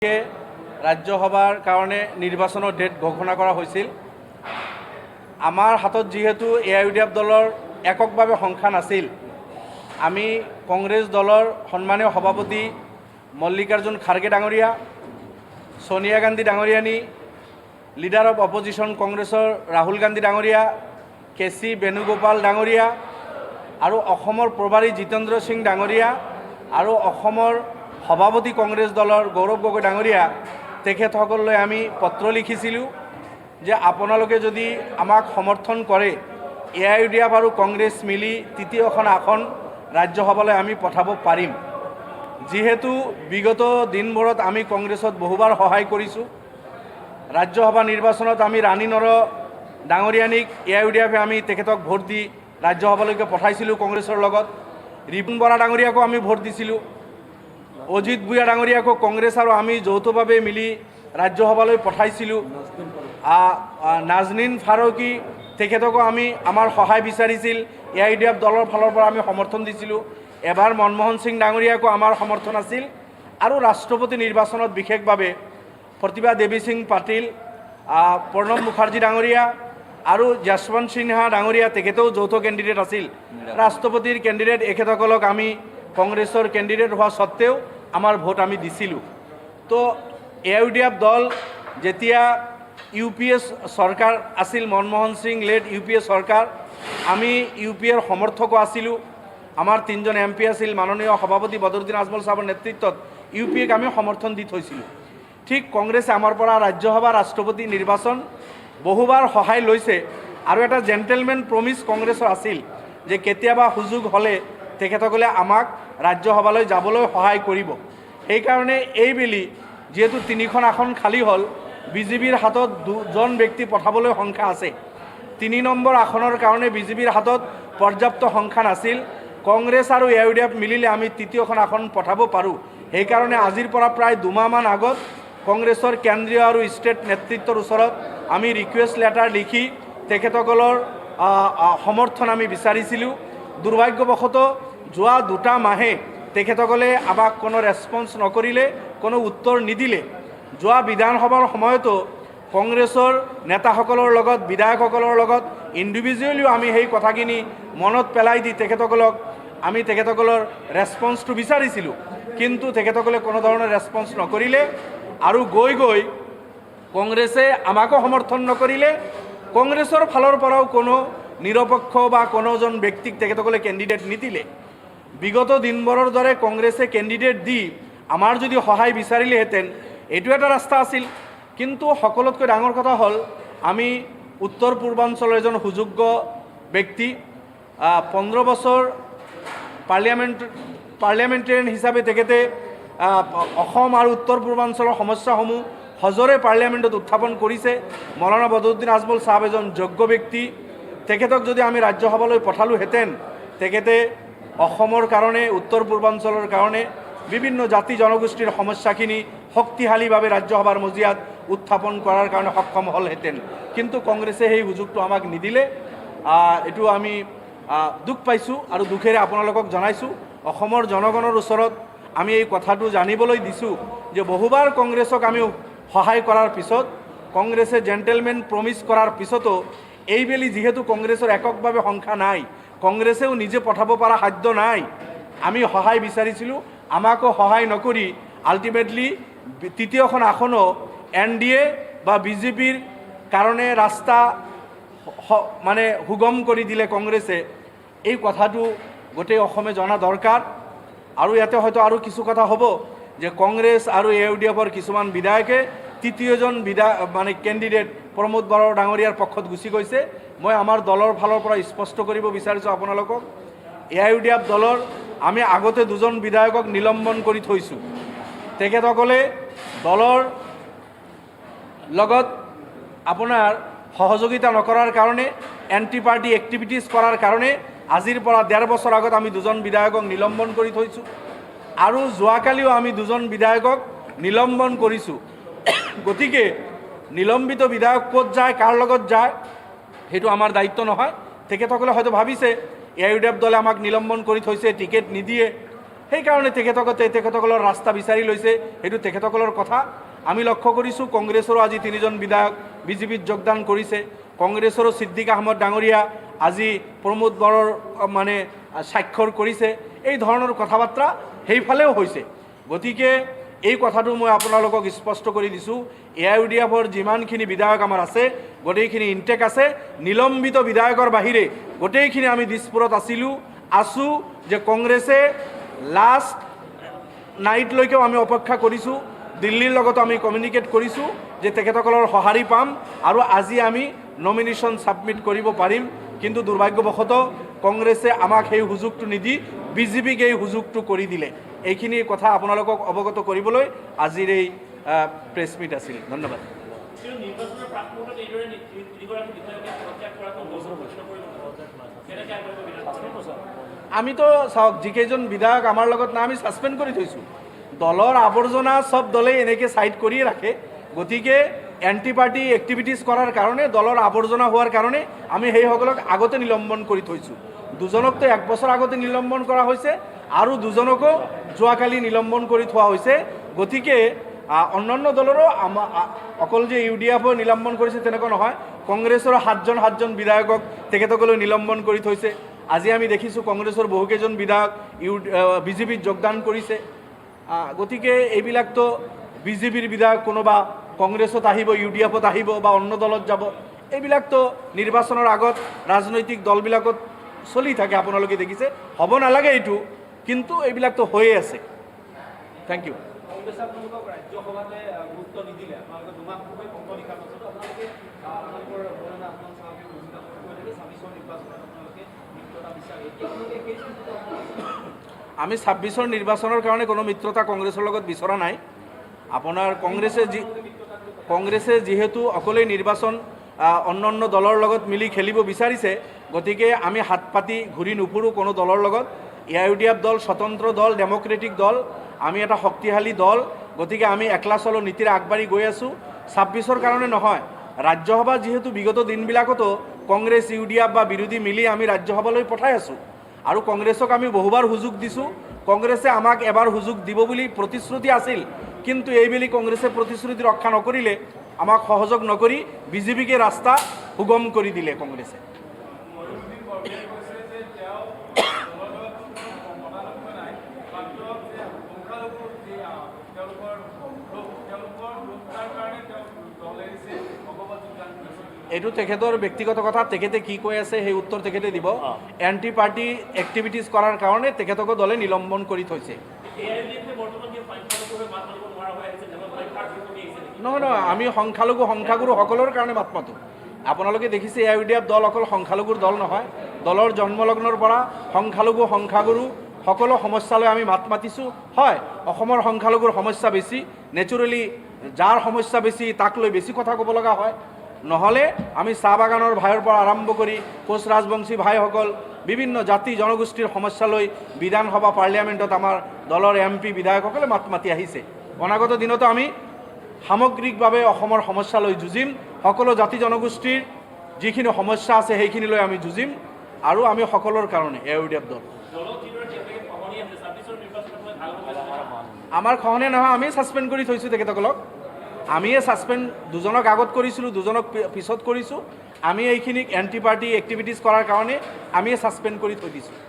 ৰাজ্যসভাৰ কাৰণে নিৰ্বাচনৰ ডেট ঘোষণা কৰা হৈছিল। আমাৰ হাতত যিহেতু AIUDF দলৰ এককভাৱে সংখ্যা নাছিল, আমি কংগ্ৰেছ দলৰ সন্মানীয় সভাপতি মল্লিকাৰ্জুন খাৰ্গে ডাঙৰীয়া, সোনিয়া গান্ধী ডাঙৰীয়ানী, লিডাৰ অফ অপজিশ্যন কংগ্ৰেছৰ ৰাহুল গান্ধী ডাঙৰীয়া, KC বেণুগোপাল ডাঙৰীয়া আৰু অসমৰ প্ৰভাৰী জিতেন্দ্ৰ সিং ডাঙৰীয়া আৰু অসমৰ সভাপতি কংগ্ৰেছ দলৰ গৌৰৱ গগৈ ডাঙৰীয়া তেখেতসকললৈ আমি পত্ৰ লিখিছিলোঁ যে আপোনালোকে যদি আমাক সমৰ্থন কৰে AIUDF আৰু কংগ্ৰেছ মিলি তৃতীয়খন আসন ৰাজ্যসভালৈ আমি পঠাব পাৰিম। যিহেতু বিগত দিনবোৰত আমি কংগ্ৰেছত বহুবাৰ সহায় কৰিছোঁ, ৰাজ্যসভা নিৰ্বাচনত আমি ৰাণী নৰ ডাঙৰীয়ানীক AIUDFে আমি তেখেতক ভোট দি ৰাজ্যসভালৈকে পঠাইছিলোঁ কংগ্ৰেছৰ লগত। ৰিপুণ বৰা ডাঙৰীয়াকো আমি ভোট দিছিলোঁ। অজিত ভূঞা ডাঙৰীয়াকো কংগ্ৰেছ আৰু আমি যৌথভাৱে মিলি ৰাজ্যসভালৈ পঠাইছিলোঁ। নাজনীন ফাৰুকী তেখেতকো আমি আমাৰ সহায় বিচাৰিছিল, AIUDF দলৰ ফালৰ পৰা আমি সমৰ্থন দিছিলোঁ। এবাৰ মনমোহন সিং ডাঙৰীয়াকো আমাৰ সমৰ্থন আছিল। আৰু ৰাষ্ট্ৰপতি নিৰ্বাচনত বিশেষভাৱে প্ৰতিভা দেৱী সিং পাটিল, প্ৰণৱ মুখাৰ্জী ডাঙৰীয়া আৰু যশৱন্ত সিনহা ডাঙৰীয়া তেখেতেও যৌথ কেণ্ডিডেট আছিল। ৰাষ্ট্ৰপতিৰ কেণ্ডিডেট এখেতসকলক আমি কংগ্ৰেছৰ কেণ্ডিডেট হোৱা সত্ত্বেও আমাৰ ভোট আমি দিছিলোঁ। তো AIUDF দল যেতিয়া UPA চৰকাৰ আছিল, মনমোহন সিং লেড UPA চৰকাৰ, আমি UPAৰ সমৰ্থকো আছিলোঁ। আমাৰ 3জন MP আছিল, মাননীয় সভাপতি বদৰুদ্দিন আজমল সাহেবৰ নেতৃত্বত UPAক আমি সমৰ্থন দি থৈছিলোঁ। ঠিক কংগ্ৰেছে আমাৰ পৰা ৰাজ্যসভা ৰাষ্ট্ৰপতি নিৰ্বাচন বহুবাৰ সহায় লৈছে আৰু এটা জেণ্টেলমেন প্ৰমিছ কংগ্ৰেছৰ আছিল যে কেতিয়াবা সুযোগ হ'লে তেখেতসকলে আমাক ৰাজ্যসভালৈ যাবলৈ সহায় কৰিব। সেইকাৰণে এইবেলি যিহেতু 3খন আসন খালী হ'ল, BJPৰ হাতত 2জন ব্যক্তি পঠাবলৈ সংখ্যা আছে। 3 নম্বৰ আসনৰ কাৰণে BJPৰ হাতত পৰ্যাপ্ত সংখ্যা নাছিল। কংগ্ৰেছ আৰু AIUDF মিলিলে আমি তৃতীয়খন আসন পঠাব পাৰোঁ। সেইকাৰণে আজিৰ পৰা প্ৰায় 2 মাহমান আগত কংগ্ৰেছৰ কেন্দ্ৰীয় আৰু ষ্টেট নেতৃত্বৰ ওচৰত আমি ৰিকুৱেষ্ট লেটাৰ লিখি তেখেতসকলৰ সমৰ্থন আমি বিচাৰিছিলোঁ। দুৰ্ভাগ্যবশতঃ যোৱা 2টা মাহে তেখেতসকলে আমাক কোনো ৰেছপন্স নকৰিলে, কোনো উত্তৰ নিদিলে। যোৱা বিধানসভাৰ সময়তো কংগ্ৰেছৰ নেতাসকলৰ লগত, বিধায়কসকলৰ লগত ইণ্ডিভিজুৱেলিও আমি সেই কথাখিনি মনত পেলাই দি তেখেতসকলৰ ৰেছপন্সটো বিচাৰিছিলোঁ, কিন্তু তেখেতসকলে কোনো ধৰণৰ ৰেছপন্স নকৰিলে আৰু গৈ কংগ্ৰেছে আমাকো সমৰ্থন নকৰিলে। কংগ্ৰেছৰ ফালৰ পৰাও কোনো নিৰপেক্ষ বা কোনোজন ব্যক্তিক তেখেতসকলে কেণ্ডিডেট নিদিলে। বিগত দিনবোৰৰ দৰে কংগ্ৰেছে কেণ্ডিডেট দি আমাৰ যদি সহায় বিচাৰিলেহেঁতেন এইটো এটা ৰাস্তা আছিল। কিন্তু সকলোতকৈ ডাঙৰ কথা হ'ল আমি উত্তৰ পূৰ্বাঞ্চলৰ এজন সুযোগ্য ব্যক্তি, 15 বছৰ পাৰ্লিয়ামেণ্টেৰিয়ান হিচাপে তেখেতে অসম আৰু উত্তৰ পূৰ্বাঞ্চলৰ সমস্যাসমূহ সজোৰে পাৰ্লিয়ামেণ্টত উত্থাপন কৰিছে। মৌলানা বদৰুদ্দিন আজমল সাহেব এজন যোগ্য ব্যক্তি। তেখেতক যদি আমি ৰাজ্যসভালৈ পঠালোহেঁতেন, তেখেতে অসমৰ কাৰণে, উত্তৰ পূৰ্বাঞ্চলৰ কাৰণে বিভিন্ন জাতি জনগোষ্ঠীৰ সমস্যাখিনি শক্তিশালীভাৱে ৰাজ্যসভাৰ মজিয়াত উত্থাপন কৰাৰ কাৰণে সক্ষম হ'লহেঁতেন। কিন্তু কংগ্ৰেছে সেই সুযোগটো আমাক নিদিলে। এইটো আমি দুখ পাইছোঁ আৰু দুখেৰে আপোনালোকক জনাইছোঁ। অসমৰ জনগণৰ ওচৰত আমি এই কথাটো জানিবলৈ দিছোঁ যে বহুবাৰ কংগ্ৰেছক আমি সহায় কৰাৰ পিছত, কংগ্ৰেছে জেণ্টেলমেন প্ৰমিছ কৰাৰ পিছতো এইবেলি যিহেতু কংগ্ৰেছৰ এককভাৱে সংখ্যা নাই, কংগ্ৰেছেও নিজে পঠাব পৰা সাধ্য নাই, আমি সহায় বিচাৰিছিলোঁ। আমাকো সহায় নকৰি আল্টিমেটলি তৃতীয়খন আসনো NDA বা BJPৰ কাৰণে ৰাস্তা মানে সুগম কৰি দিলে কংগ্ৰেছে। এই কথাটো গোটেই অসমে জনা দৰকাৰ। আৰু ইয়াতে হয়তো আৰু কিছু কথা হ'ব যে কংগ্ৰেছ আৰু AIUDFৰ কিছুমান বিধায়কে তৃতীয়জন কেণ্ডিডেট প্ৰমোদ বৰা ডাঙৰীয়াৰ পক্ষত গুচি গৈছে। মই আমাৰ দলৰ ফালৰ পৰা স্পষ্ট কৰিব বিচাৰিছোঁ আপোনালোকক, AIUDF দলৰ আমি আগতে 2জন বিধায়কক নিলম্বন কৰি থৈছোঁ। তেখেতসকলে দলৰ লগত আপোনাৰ সহযোগিতা নকৰাৰ কাৰণে, এণ্টি পাৰ্টি এক্টিভিটিছ কৰাৰ কাৰণে আজিৰ পৰা 1.5 বছৰ আগত আমি 2জন বিধায়কক নিলম্বন কৰি থৈছোঁ। আৰু যোৱাকালিও আমি 2জন বিধায়কক নিলম্বন কৰিছোঁ। গতিকে নিলম্বিত বিধায়ক ক'ত যায়, কাৰ লগত যায়, সেইটো আমাৰ দায়িত্ব নহয়। তেখেতসকলে হয়তো ভাবিছে AIUDF দলে আমাক নিলম্বন কৰি থৈছে, টিকেট নিদিয়ে। সেইকাৰণে তেখেতসকলৰ ৰাস্তা বিচাৰি লৈছে, সেইটো তেখেতসকলৰ কথা। আমি লক্ষ্য কৰিছোঁ কংগ্ৰেছৰো আজি 3জন বিধায়ক বিজেপিত যোগদান কৰিছে। কংগ্ৰেছৰো ছিদ্দিক আহমদ ডাঙৰীয়া আজি প্ৰমোদ বড়োৰ মানে স্বাক্ষৰ কৰিছে। এই ধৰণৰ কথা বাৰ্তা সেইফালেও হৈছে। গতিকে এই কথাটো মই আপোনালোকক স্পষ্ট কৰি দিছোঁ, AIUDFৰ যিমানখিনি বিধায়ক আমাৰ আছে গোটেইখিনি ইনটেক আছে। নিলম্বিত বিধায়কৰ বাহিৰে গোটেইখিনি আমি দিছপুৰত আছোঁ যে কংগ্ৰেছে লাষ্ট নাইটলৈকেও আমি অপেক্ষা কৰিছোঁ। দিল্লীৰ লগতো আমি কমিউনিকেট কৰিছোঁ যে তেখেতসকলৰ সঁহাৰি পাম আৰু আজি আমি নমিনেশ্যন ছাবমিট কৰিব পাৰিম। কিন্তু দুৰ্ভাগ্যবশতঃ কংগ্ৰেছে আমাক সেই সুযোগটো নিদি বিজেপিক এই সুযোগটো কৰি দিলে। এইখিনি কথা আপোনালোকক অৱগত কৰিবলৈ আজিৰ এই প্ৰেছ মিট আছিল। ধন্যবাদ। আমিতো চাওক, যিকেইজন বিধায়ক আমাৰ লগত নাই আমি ছাছপেণ্ড কৰি থৈছোঁ। দলৰ আৱৰ্জনা চব দলেই এনেকৈ ছাইড কৰিয়ে ৰাখে। গতিকে এণ্টি পাৰ্টি এক্টিভিটিজ কৰাৰ কাৰণে, দলৰ আৱৰ্জনা হোৱাৰ কাৰণে আমি সেইসকলক আগতে নিলম্বন কৰি থৈছোঁ। 2জনকতো 1 বছৰ আগতে নিলম্বন কৰা হৈছে আৰু 2জনকো যোৱাকালি নিলম্বন কৰি থোৱা হৈছে। গতিকে অন্যান্য দলৰো অকল যে UDF নিলম্বন কৰিছে তেনেকুৱা নহয়, কংগ্ৰেছৰ 7জন বিধায়কক তেখেতসকলে নিলম্বন কৰি থৈছে। আজি আমি দেখিছোঁ কংগ্ৰেছৰ বহুকেইজন বিধায়ক বিজেপিত যোগদান কৰিছে। গতিকে এইবিলাকতো বিজেপিৰ বিধায়ক কোনোবা কংগ্ৰেছত আহিব, UDFত আহিব বা অন্য দলত যাব, এইবিলাকতো নিৰ্বাচনৰ আগত ৰাজনৈতিক দলবিলাকত চলি থাকে। আপোনালোকে দেখিছে, হ'ব নালাগে এইটো, কিন্তু এইবিলাকতো হৈয়ে আছে। Thank you. আমি 26ৰ নিৰ্বাচনৰ কাৰণে কোনো মিত্ৰতা কংগ্ৰেছৰ লগত বিচৰা নাই। আপোনাৰ কংগ্ৰেছে যিহেতু অকলেই নিৰ্বাচন অন্যান্য দলৰ লগত মিলি খেলিব বিচাৰিছে, গতিকে আমি হাত পাতি ঘূৰি নুফুৰোঁ কোনো দলৰ লগত। AIUDF দল স্বতন্ত্ৰ দল, ডেমক্ৰেটিক দল, আমি এটা শক্তিশালী দল। গতিকে আমি একলা চলো নীতিৰে আগবাঢ়ি গৈ আছোঁ। 26ৰ কাৰণে নহয়, ৰাজ্যসভা যিহেতু বিগত দিনবিলাকতো কংগ্ৰেছ UDF বা বিৰোধী মিলি আমি ৰাজ্যসভালৈ পঠাই আছোঁ আৰু কংগ্ৰেছক আমি বহুবাৰ সুযোগ দিছোঁ। কংগ্ৰেছে আমাক এবাৰ সুযোগ দিব বুলি প্ৰতিশ্ৰুতি আছিল, কিন্তু এইবেলি কংগ্ৰেছে প্ৰতিশ্ৰুতি ৰক্ষা নকৰিলে, আমাক সহযোগ নকৰি বিজেপিকে ৰাস্তা সুগম কৰি দিলে কংগ্ৰেছে। এইটো তেখেতৰ ব্যক্তিগত কথা, তেখেতে কি কৈ আছে সেই উত্তৰ তেখেতে দিব। এণ্টি পাৰ্টি এক্টিভিটিজ কৰাৰ কাৰণে তেখেতকো দলে নিলম্বন কৰি থৈছে। নহয়, আমি সংখ্যাগুৰু সকলৰ কাৰণে মাত মাতোঁ। আপোনালোকে দেখিছে AIUDF দল অকল সংখ্যালঘুৰ দল নহয়। দলৰ জন্মলগ্নৰ পৰা সংখ্যাগুৰু সকলো সমস্যালৈ আমি মাত মাতিছোঁ। হয়, অসমৰ সংখ্যালঘুৰ সমস্যা বেছি, নেচাৰেলি যাৰ সমস্যা বেছি তাক লৈ বেছি কথা ক'ব লগা হয়। নহ'লে আমি চাহ বাগানৰ ভাইৰ পৰা আৰম্ভ কৰি কোচ ৰাজবংশী ভাইসকল, বিভিন্ন জাতি জনগোষ্ঠীৰ সমস্যালৈ বিধানসভা পাৰ্লিয়ামেণ্টত আমাৰ দলৰ MP বিধায়কসকলে মাত মাতি আহিছে। অনাগত দিনতো আমি সামগ্ৰিকভাৱে অসমৰ সমস্যালৈ যুঁজিম। সকলো জাতি জনগোষ্ঠীৰ যিখিনি সমস্যা আছে সেইখিনিলৈ আমি যুঁজিম আৰু আমি সকলৰ কাৰণে AIUDF দল। আমাৰ খহনে নহয়, আমি ছাছপেণ্ড কৰি থৈছোঁ তেখেতসকলক। আমিয়ে ছাছপেণ্ড 2জনক আগত কৰিছিলোঁ, 2জনক পিছত কৰিছোঁ। আমি এইখিনিক এণ্টি পাৰ্টি এক্টিভিটিজ কৰাৰ কাৰণে আমিয়ে ছাছপেণ্ড কৰি থৈ দিছোঁ।